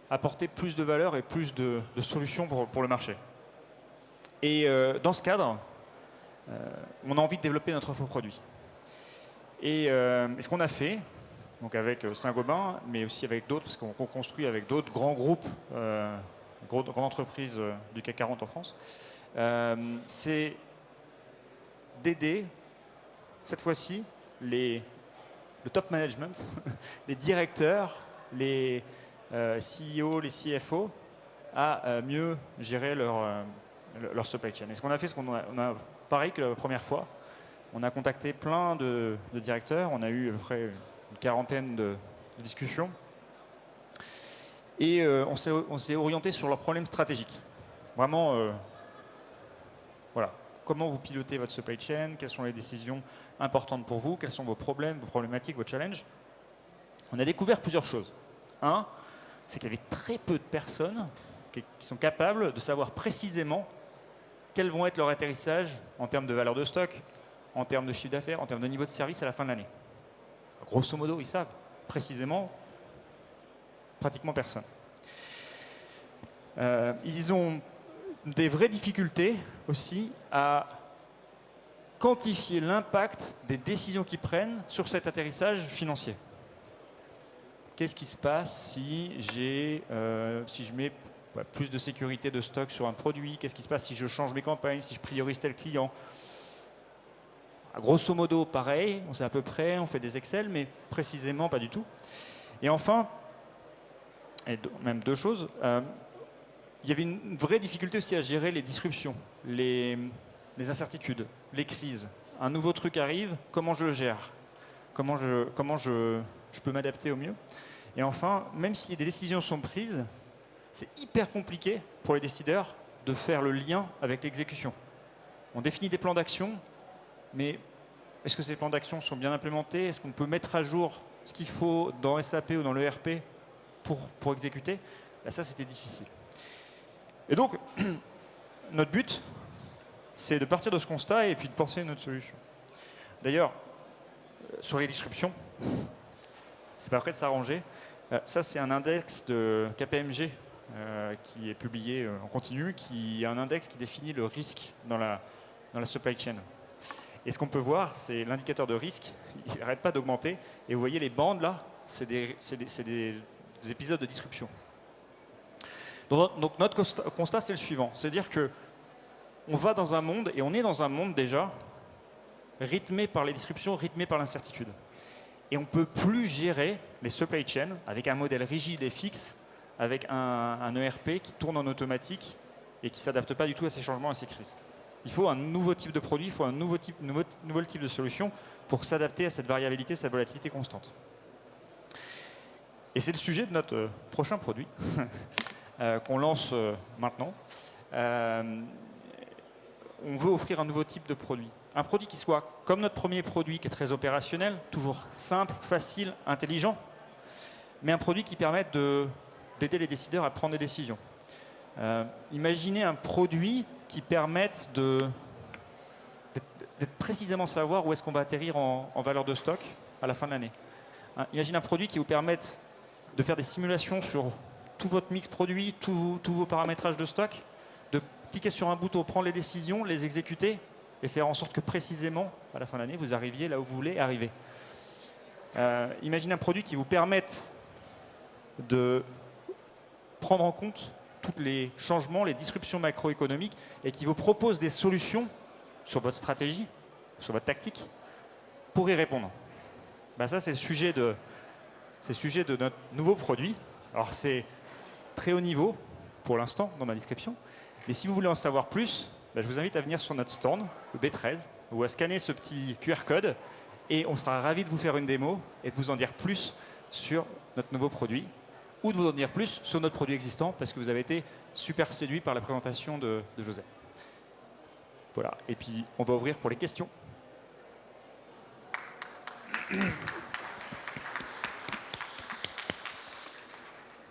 apporter plus de valeur et plus de solutions pour le marché. Et dans ce cadre, on a envie de développer notre offre produit. Et ce qu'on a fait, donc avec Saint-Gobain, mais aussi avec d'autres, parce qu'on construit avec d'autres grands groupes, grandes entreprises du CAC 40 en France, c'est d'aider, cette fois-ci, le top management, les directeurs, les CEO, les CFO, à mieux gérer leur supply chain. Et ce qu'on a fait, c'est qu'on a, pareil que la première fois, on a contacté plein de directeurs, on a eu à peu près une quarantaine de discussions, et on s'est orienté sur leurs problèmes stratégiques. Vraiment, voilà, comment vous pilotez votre supply chain, quelles sont les décisions importantes pour vous, quels sont vos problèmes, vos problématiques, vos challenges. On a découvert plusieurs choses. Un, c'est qu'il y avait très peu de personnes qui sont capables de savoir précisément quels vont être leurs atterrissages en termes de valeur de stock, en termes de chiffre d'affaires, en termes de niveau de service à la fin de l'année. Grosso modo, ils savent précisément pratiquement personne. Ils ont des vraies difficultés aussi à quantifier l'impact des décisions qu'ils prennent sur cet atterrissage financier. Qu'est-ce qui se passe si je mets plus de sécurité de stock sur un produit? Qu'est-ce qui se passe si je change mes campagnes, si je priorise tel client? Grosso modo, pareil, on sait à peu près, on fait des Excel, mais précisément pas du tout. Et enfin, même deux choses, il y avait une vraie difficulté aussi à gérer les disruptions, les incertitudes, les crises. Un nouveau truc arrive, comment je le gère? Comment je peux m'adapter au mieux? Et enfin, même si des décisions sont prises, c'est hyper compliqué pour les décideurs de faire le lien avec l'exécution. On définit des plans d'action, mais est-ce que ces plans d'action sont bien implémentés? Est-ce qu'on peut mettre à jour ce qu'il faut dans SAP ou dans l'ERP pour exécuter? Là, ça, c'était difficile. Et donc, notre but, c'est de partir de ce constat et puis de penser à notre solution. D'ailleurs, sur les disruptions, c'est pas prêt de s'arranger. Ça, c'est un index de KPMG qui est publié en continu, qui est un index qui définit le risque dans la supply chain. Et ce qu'on peut voir, c'est l'indicateur de risque, il n'arrête pas d'augmenter. Et vous voyez les bandes là, c'est des épisodes de disruption. Donc notre constat, c'est le suivant. C'est-à-dire qu'on va dans un monde, et on est dans un monde déjà, rythmé par les disruptions, rythmé par l'incertitude. Et on ne peut plus gérer les supply chains avec un modèle rigide et fixe, avec un ERP qui tourne en automatique et qui ne s'adapte pas du tout à ces changements, à ces crises. Il faut un nouveau type de produit, il faut un nouveau type de solution pour s'adapter à cette variabilité, cette volatilité constante. Et c'est le sujet de notre prochain produit qu'on lance maintenant. On veut offrir un nouveau type de produit. Un produit qui soit comme notre premier produit, qui est très opérationnel, toujours simple, facile, intelligent, mais un produit qui permette d'aider les décideurs à prendre des décisions. Imaginez un produit qui permette de précisément savoir où est-ce qu'on va atterrir en valeur de stock à la fin de l'année. Imaginez un produit qui vous permette de faire des simulations sur tout votre mix produit, tous vos paramétrages de stock, de cliquer sur un bouton, prendre les décisions, les exécuter et faire en sorte que précisément, à la fin de l'année, vous arriviez là où vous voulez arriver. Imaginez un produit qui vous permette de prendre en compte tous les changements, les disruptions macroéconomiques et qui vous propose des solutions sur votre stratégie, sur votre tactique, pour y répondre. Ben ça, c'est le sujet de notre nouveau produit. Alors, c'est très haut niveau pour l'instant dans ma description. Mais si vous voulez en savoir plus, ben, je vous invite à venir sur notre stand, le B13, ou à scanner ce petit QR code et on sera ravis de vous faire une démo et de vous en dire plus sur notre nouveau produit ou de vous en dire plus sur notre produit existant parce que vous avez été super séduit par la présentation de José. Voilà, et puis on va ouvrir pour les questions.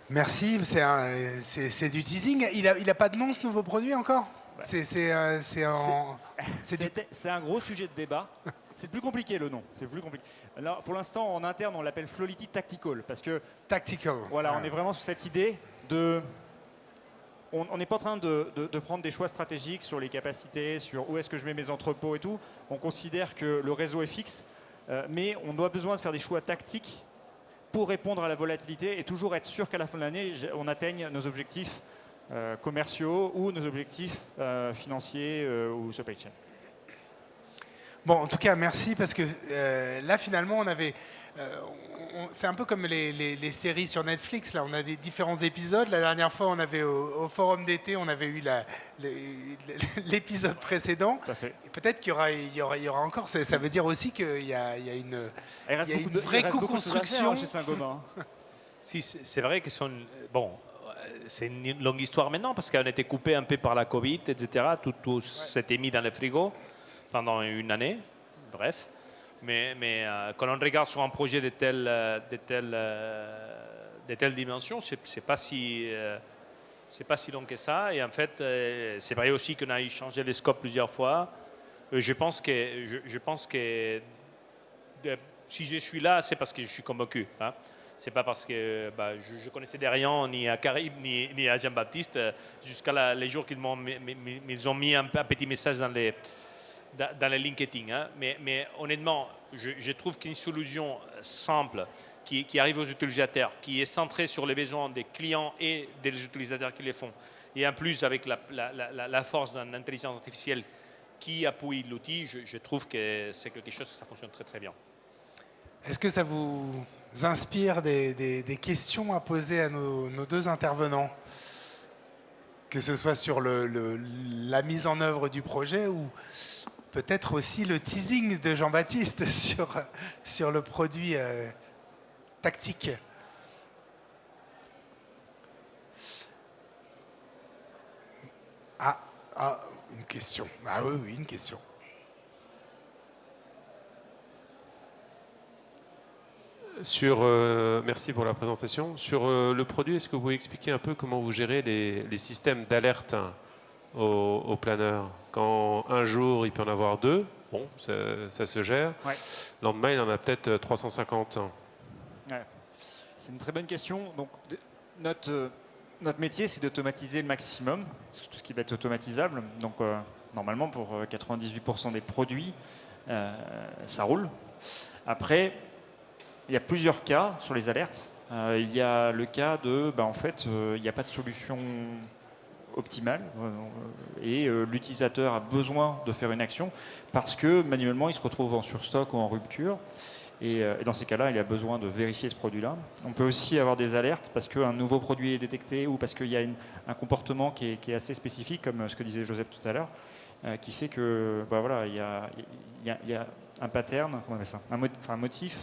Merci, c'est du teasing. Il a pas de nom ce nouveau produit encore? C'est un gros sujet de débat. C'est plus compliqué le nom. C'est plus compliqué. Là, pour l'instant, en interne, on l'appelle Flowlity Tactical parce que Tactical. voilà, on est vraiment sur cette idée de. On n'est pas en train de prendre des choix stratégiques sur les capacités, sur où est-ce que je mets mes entrepôts et tout. On considère que le réseau est fixe, mais on doit besoin de faire des choix tactiques pour répondre à la volatilité et toujours être sûr qu'à la fin de l'année, on atteigne nos objectifs commerciaux ou nos objectifs financiers ou supply chain. Bon, en tout cas, merci parce que là, finalement, on avait... c'est un peu comme les séries sur Netflix. Là, on a des différents épisodes. La dernière fois, on avait au forum d'été, on avait eu l'épisode précédent. Et peut-être qu'il y aura encore. Ça veut dire aussi qu'il y a une vraie co-construction. Chez Saint-Gobain. Si, c'est vrai que bon, c'est une longue histoire maintenant parce qu'on a été coupé un peu par la Covid, etc. Tout s'était mis dans le frigo pendant une année. Bref. Mais quand on regarde sur un projet de telle dimension, c'est pas si long que ça. Et en fait, c'est vrai aussi qu'on a changé les scopes plusieurs fois. Je pense que si je suis là, c'est parce que je suis convaincu. Hein. C'est pas parce que je connaissais Derian ni à Caraïbes ni à Jean-Baptiste jusqu'à les jours qu'ils m'ont mis un petit message dans le LinkedIn. Hein. Mais honnêtement, je trouve qu'une solution simple qui arrive aux utilisateurs, qui est centrée sur les besoins des clients et des utilisateurs qui les font, et en plus avec la force d'une intelligence artificielle qui appuie l'outil, je trouve que c'est quelque chose que ça fonctionne très très bien. Est-ce que ça vous inspire des questions à poser à nos deux intervenants, que ce soit sur la mise en œuvre du projet ou peut-être aussi le teasing de Jean-Baptiste sur le produit tactique? Une question. Ah oui, une question. Merci pour la présentation. Sur le produit, est-ce que vous pouvez expliquer un peu comment vous gérez les systèmes d'alerte au planeur? Quand un jour, il peut en avoir 2, bon, ça se gère. Ouais. Le lendemain, il en a peut-être 350. Ouais. C'est une très bonne question. Donc, notre métier, c'est d'automatiser le maximum, tout ce qui va être automatisable. Donc, normalement, pour 98% des produits, ça roule. Après, il y a plusieurs cas sur les alertes. Il y a le cas de, en fait, il n'y a pas de solution optimale et l'utilisateur a besoin de faire une action parce que manuellement, il se retrouve en surstock ou en rupture. Et dans ces cas-là, il a besoin de vérifier ce produit-là. On peut aussi avoir des alertes parce qu'un nouveau produit est détecté ou parce qu'il y a un comportement qui est assez spécifique, comme ce que disait Joseph tout à l'heure, qui fait que voilà, il y a un pattern, comment on appelle ça, un motif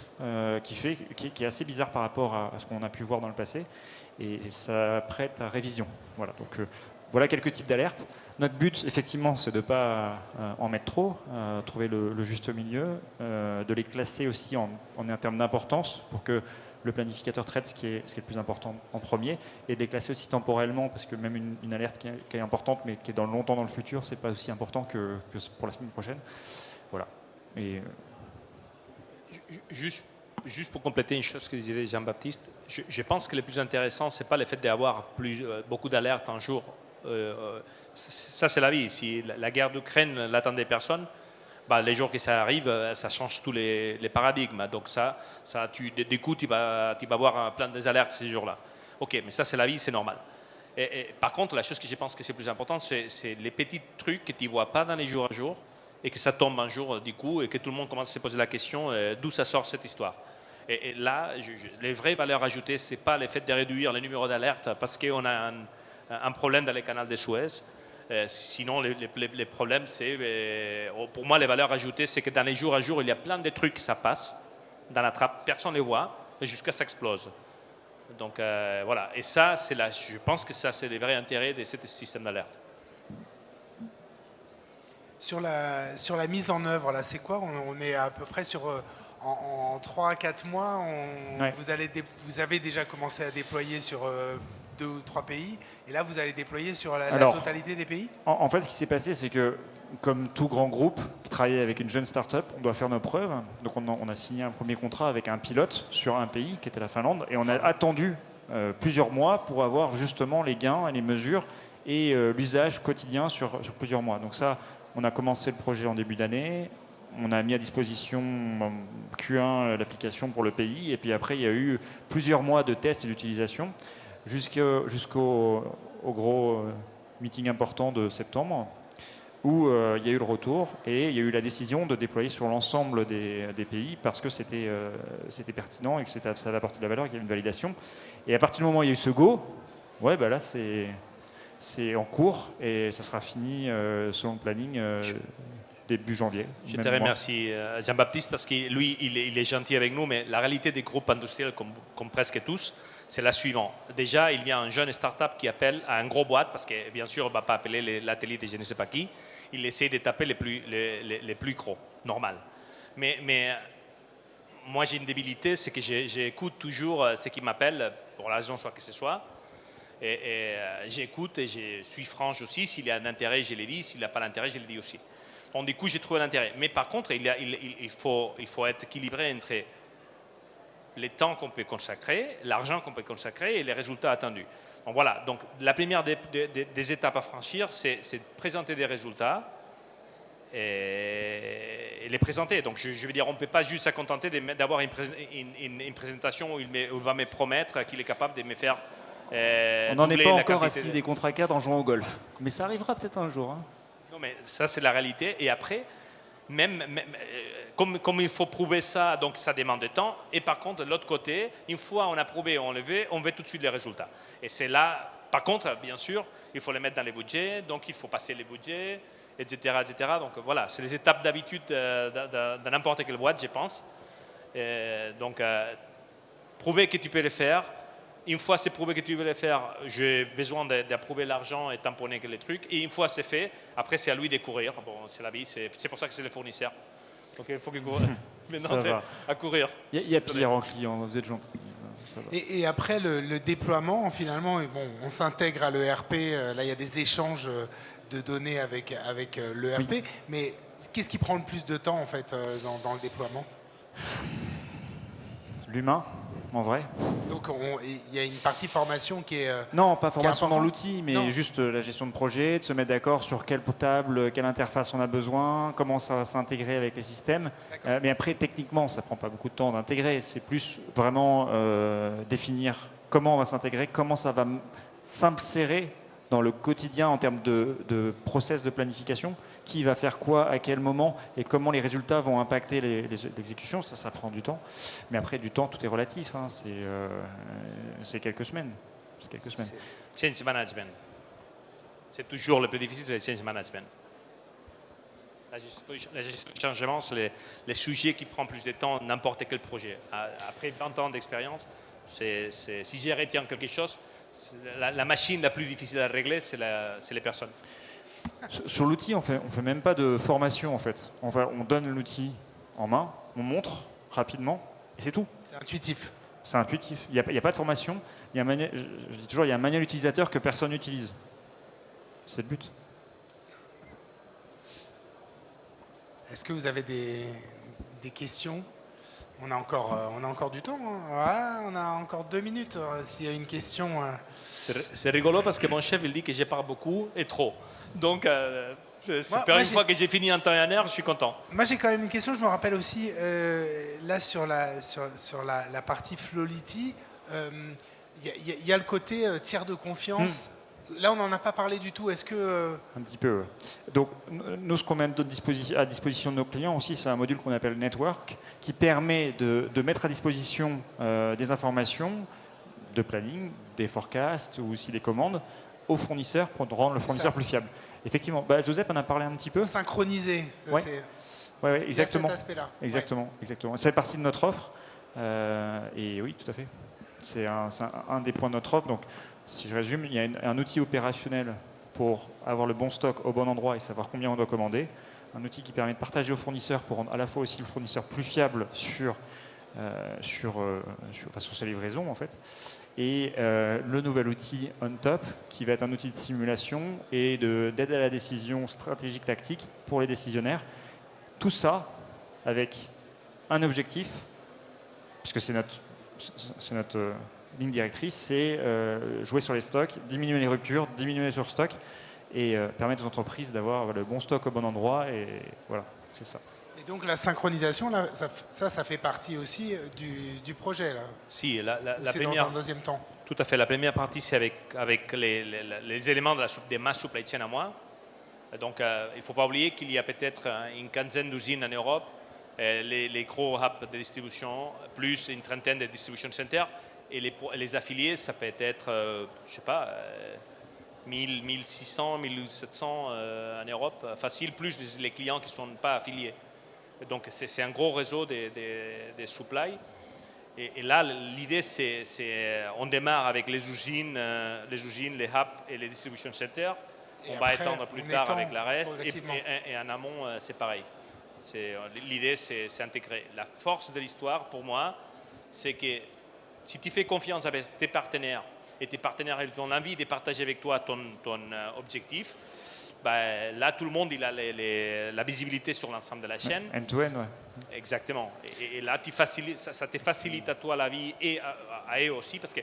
qui est assez bizarre par rapport à ce qu'on a pu voir dans le passé, et ça prête à révision. Voilà, donc voilà quelques types d'alertes. Notre but, effectivement, c'est de ne pas en mettre trop, trouver le juste milieu, de les classer aussi en termes d'importance pour que le planificateur traite ce qui est le plus important en premier, et de les classer aussi temporellement, parce que même une alerte qui est importante mais qui est dans longtemps dans le futur, c'est pas aussi important que pour la semaine prochaine. Voilà. Et juste pour compléter une chose que disait Jean-Baptiste, je pense que le plus intéressant, c'est pas le fait d'avoir beaucoup d'alertes un jour. Ça, c'est la vie. Si la guerre d'Ukraine n'attendait personne, les jours que ça arrive, ça change tous les paradigmes. Donc du coup, tu vas avoir plein des alertes ces jours-là. Ok, mais ça, c'est la vie, c'est normal. Et par contre, la chose que je pense que c'est plus important, c'est les petits trucs que tu ne vois pas dans les jours à jour et que ça tombe un jour du coup et que tout le monde commence à se poser la question d'où ça sort cette histoire. Et là, les vraies valeurs ajoutées, ce n'est pas le fait de réduire les numéros d'alerte parce qu'on a un problème dans les canaux de Suez. Sinon, les problèmes, c'est, pour moi, les valeurs ajoutées, c'est que dans les jours à jour, il y a plein de trucs qui ça passe dans la trappe, personne ne les voit, jusqu'à ce que ça explose. Donc voilà, et ça, je pense que ça, c'est le vrai intérêt de ce système d'alerte. Sur la mise en œuvre, là, c'est quoi? On est à peu près sur... En 3 à 4 mois, ouais. vous avez déjà commencé à déployer sur 2 ou 3 pays, et là, vous allez déployer sur la Alors, totalité des pays? En fait, ce qui s'est passé, c'est que comme tout grand groupe qui travaille avec une jeune start-up, on doit faire nos preuves. Donc on a signé un premier contrat avec un pilote sur un pays qui était la Finlande et on a attendu plusieurs mois pour avoir justement les gains et les mesures et l'usage quotidien sur plusieurs mois. Donc ça, on a commencé le projet en début d'année, on a mis à disposition Q1 l'application pour le pays et puis après il y a eu plusieurs mois de tests et d'utilisation jusqu'au gros meeting important de septembre où il y a eu le retour et il y a eu la décision de déployer sur l'ensemble des pays parce que c'était pertinent et que ça avait apporté de la valeur, qu'il y avait une validation. Et à partir du moment où il y a eu ce go, ouais, bah là c'est en cours et ça sera fini selon le planning début janvier. Je te remercie Jean-Baptiste parce que lui, il est gentil avec nous, mais la réalité des groupes industriels, comme presque tous, c'est la suivante. Déjà, il y a un jeune start-up qui appelle à un gros boîte, parce que bien sûr, on ne va pas appeler l'atelier de je ne sais pas qui, il essaie de taper les plus gros, normal. Mais moi, j'ai une débilité, c'est que j'écoute toujours ce qui m'appelle, pour la raison soit que ce soit, et j'écoute et je suis franche aussi, s'il y a un intérêt, je le dis, s'il n'y a pas d'intérêt, je le dis aussi. Donc du coup, j'ai trouvé l'intérêt. Mais par contre, il faut être équilibré entre le temps qu'on peut consacrer, l'argent qu'on peut consacrer et les résultats attendus. Donc voilà, donc la première des étapes à franchir, c'est de présenter des résultats et les présenter. Donc je veux dire, on ne peut pas juste se contenter d'avoir une présentation où il va me promettre qu'il est capable de me faire on n'en est pas encore assis des contrats cadres en jouant au golf. Mais ça arrivera peut-être un jour. Hein. Non, mais ça, c'est la réalité. Et après, même comme il faut prouver ça, donc ça demande du temps. Et par contre, de l'autre côté, une fois on a prouvé, on veut tout de suite les résultats. Et c'est là, par contre, bien sûr, il faut les mettre dans les budgets, donc il faut passer les budgets, etc. etc. Donc voilà, c'est les étapes d'habitude de n'importe quelle boîte, je pense. Donc, prouver que tu peux le faire. Une fois c'est prouvé que tu veux le faire, j'ai besoin d'approuver l'argent et tamponner les trucs. Et une fois c'est fait, après c'est à lui de courir. Bon, c'est la vie, c'est pour ça que c'est le fournisseur. Donc il faut qu'il court. Maintenant c'est à courir. Il y a pire en client, vous êtes gentil. Et après le déploiement, finalement, bon, on s'intègre à l'ERP. Là, il y a des échanges de données avec l'ERP. Oui. Mais qu'est-ce qui prend le plus de temps en fait dans le déploiement? L'humain. En vrai. Donc il y a une partie formation qui est non, pas formation dans l'outil, mais juste la gestion de projet, de se mettre d'accord sur quelle table, quelle interface on a besoin, comment ça va s'intégrer avec les systèmes. Mais après, techniquement, ça prend pas beaucoup de temps d'intégrer. C'est plus vraiment définir comment on va s'intégrer, comment ça va s'insérer dans le quotidien en termes de process de planification, qui va faire quoi, à quel moment, et comment les résultats vont impacter l'exécution, ça prend du temps. Mais après, du temps, tout est relatif, hein. C'est quelques semaines. Change management. C'est toujours le plus difficile, c'est le change management. La gestion de changement, c'est les sujets qui prennent plus de temps n'importe quel projet. Après 20 ans d'expérience, si j'ai retiens quelque chose, la machine la plus difficile à régler, c'est les personnes. Sur l'outil, on fait même pas de formation en fait. On donne l'outil en main, on montre rapidement et c'est tout. C'est intuitif. C'est intuitif. Il n'y a pas de formation. Je dis toujours, il y a un manuel utilisateur que personne n'utilise. C'est le but. Est-ce que vous avez des questions? On a encore du temps. Hein. Ouais, on a encore 2 minutes. S'il y a une question. C'est rigolo parce que mon chef il dit que je parle beaucoup et trop. Donc, une fois que j'ai fini en temps et en heure, je suis content. Moi, j'ai quand même une question. Je me rappelle aussi, là, sur la partie Flowlity, il y a le côté tiers de confiance. Là, on n'en a pas parlé du tout. Est-ce que... Un petit peu. Donc, nous, ce qu'on met à disposition de nos clients aussi, c'est un module qu'on appelle Network, qui permet de mettre à disposition des informations de planning, des forecasts ou aussi des commandes aux fournisseurs pour rendre le fournisseur plus fiable. Effectivement. Joseph en a parlé un petit peu. Synchroniser. Oui, exactement. Cet aspect-là. Exactement. Ça fait partie de notre offre. Et oui, tout à fait. C'est un des points de notre offre. Donc, si je résume, il y a un outil opérationnel pour avoir le bon stock au bon endroit et savoir combien on doit commander. Un outil qui permet de partager aux fournisseurs pour rendre à la fois aussi le fournisseur plus fiable sur sur sa livraison en fait. Et le nouvel outil OnTop, qui va être un outil de simulation et d'aide à la décision stratégique tactique pour les décisionnaires. Tout ça avec un objectif, puisque c'est notre ligne directrice, c'est jouer sur les stocks, diminuer les ruptures, diminuer les surstocks et permettre aux entreprises d'avoir le bon stock au bon endroit. Et voilà, c'est ça. Et donc la synchronisation, là, ça fait partie aussi du projet. Là. Si, la c'est première, dans un deuxième temps. tout à fait. La première partie, c'est avec les éléments de ma supply chain à moi. Donc, il ne faut pas oublier qu'il y a peut-être une quinzaine d'usines en Europe, les gros hubs de distribution, plus une trentaine de distribution centers. Et les affiliés, ça peut être, je ne sais pas, 1000, 1600, 1700 en Europe, facile, plus les clients qui ne sont pas affiliés. Donc, c'est un gros réseau des supply. Et là, l'idée, c'est on démarre avec les usines, les hubs et les distribution centers. On va étendre plus tard avec la reste. Et en amont, c'est pareil. L'idée, c'est intégrer. La force de l'histoire, pour moi, c'est que si tu fais confiance avec tes partenaires, et tes partenaires, ils ont envie de partager avec toi ton objectif, ben, là, tout le monde il a la visibilité sur l'ensemble de la chaîne. End-to-end, ouais. Exactement. Et là, ça te facilite à toi la vie et à eux aussi, parce que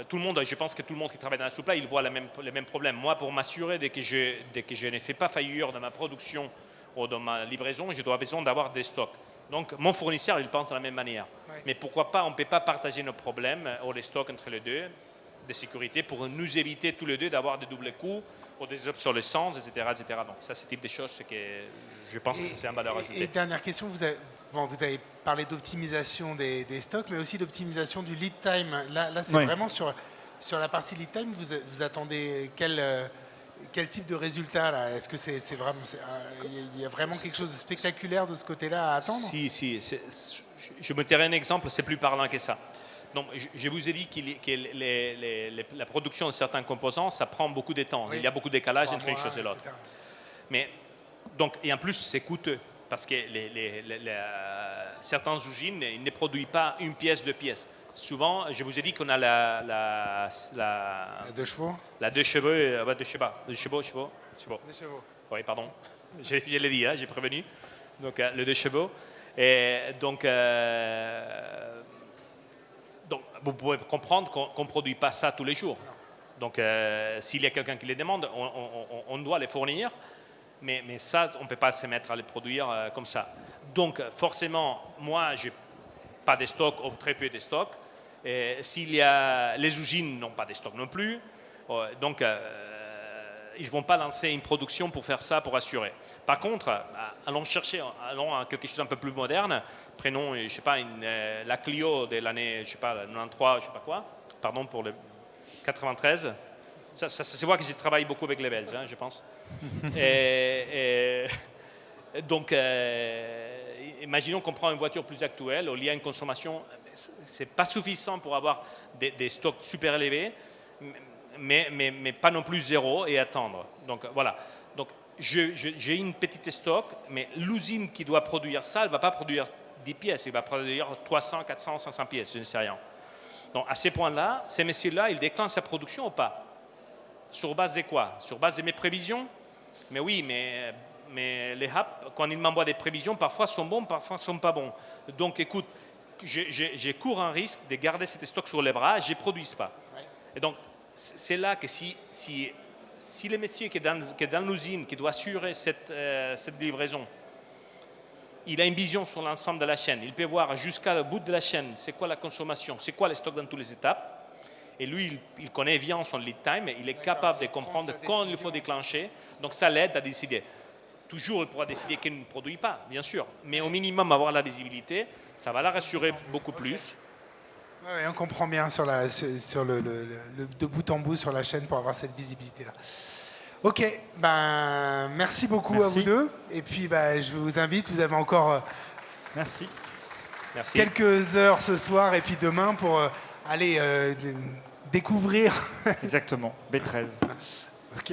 tout le monde, je pense que tout le monde qui travaille dans la supply, il voit les mêmes problèmes. Moi, pour m'assurer que je ne fais pas faillure dans ma production ou dans ma livraison, je dois besoin d'avoir des stocks. Donc, mon fournisseur, il pense de la même manière. Ouais. Mais pourquoi pas, on ne peut pas partager nos problèmes ou les stocks entre les deux, de sécurité, pour nous éviter tous les deux d'avoir des doubles coûts ou des obsolescences, etc., etc. Donc, ça, ce type de choses, c'est que je pense que c'est un valeur ajoutée. Et dernière question, vous avez parlé d'optimisation des stocks, mais aussi d'optimisation du lead time. Là c'est vraiment sur la partie lead time, vous attendez quel type de résultat là? Est-ce que c'est vraiment, il y a vraiment quelque chose de spectaculaire de ce côté-là à attendre? Si. Je me tairai un exemple, c'est plus parlant que ça. Donc, je vous ai dit que la production de certains composants, ça prend beaucoup de temps. Oui. Il y a beaucoup de décalage entre une chose et l'autre. Mais donc, et en plus, c'est coûteux parce que certaines usines ne produisent pas une pièce, deux pièces. Souvent, je vous ai dit qu'on a la 2 chevaux. La 2 chevaux, 2 chevaux. Oui, pardon. Je l'ai dit, hein, j'ai prévenu. Donc, le 2 chevaux. Et donc, vous pouvez comprendre qu'on ne produit pas ça tous les jours. Donc, s'il y a quelqu'un qui les demande, on doit les fournir. Mais ça, on ne peut pas se mettre à les produire comme ça. Donc, forcément, moi, je n'ai pas de stock ou très peu de stock. S'il y a, les usines n'ont pas de stock non plus. Donc, ils ne vont pas lancer une production pour faire ça, pour assurer. Par contre, allons à quelque chose un peu plus moderne. Prenons, je sais pas, la Clio de l'année, je sais pas, 93, je sais pas quoi. Pardon pour le 93. Ça se voit que j'ai travaillé beaucoup avec les Belges, hein, je pense. Donc, imaginons qu'on prend une voiture plus actuelle, où il y a une consommation, c'est pas suffisant pour avoir des stocks super élevés, mais pas non plus zéro et attendre. Donc voilà. Donc j'ai une petite stock, mais l'usine qui doit produire ça, elle ne va pas produire 10 pièces, elle va produire 300, 400, 500 pièces, je ne sais rien. Donc à ces points-là, ces messieurs-là, ils déclenchent sa production ou pas? Sur base de quoi? Sur base de mes prévisions? Mais oui, mais les hubs, quand ils m'envoient des prévisions, parfois sont bons, parfois ne sont pas bons. Donc écoute, je cours un risque de garder cet stock sur les bras, je ne produis pas. Et donc, c'est là que si le monsieur qui est dans l'usine, qui doit assurer cette livraison, il a une vision sur l'ensemble de la chaîne, il peut voir jusqu'au bout de la chaîne, c'est quoi la consommation, c'est quoi les stocks dans toutes les étapes. Et lui, il connaît bien son lead time, il est capable de comprendre quand il faut déclencher. Donc ça l'aide à décider. Toujours, il pourra décider qu'il ne produit pas, bien sûr. Mais au minimum, avoir la visibilité, ça va la rassurer beaucoup plus. Ouais, on comprend bien sur le de bout en bout sur la chaîne pour avoir cette visibilité-là. Ok, ben, merci beaucoup à vous deux. Et puis ben, je vous invite, vous avez encore merci. Quelques heures ce soir et puis demain pour aller découvrir. Exactement, B13. Ok.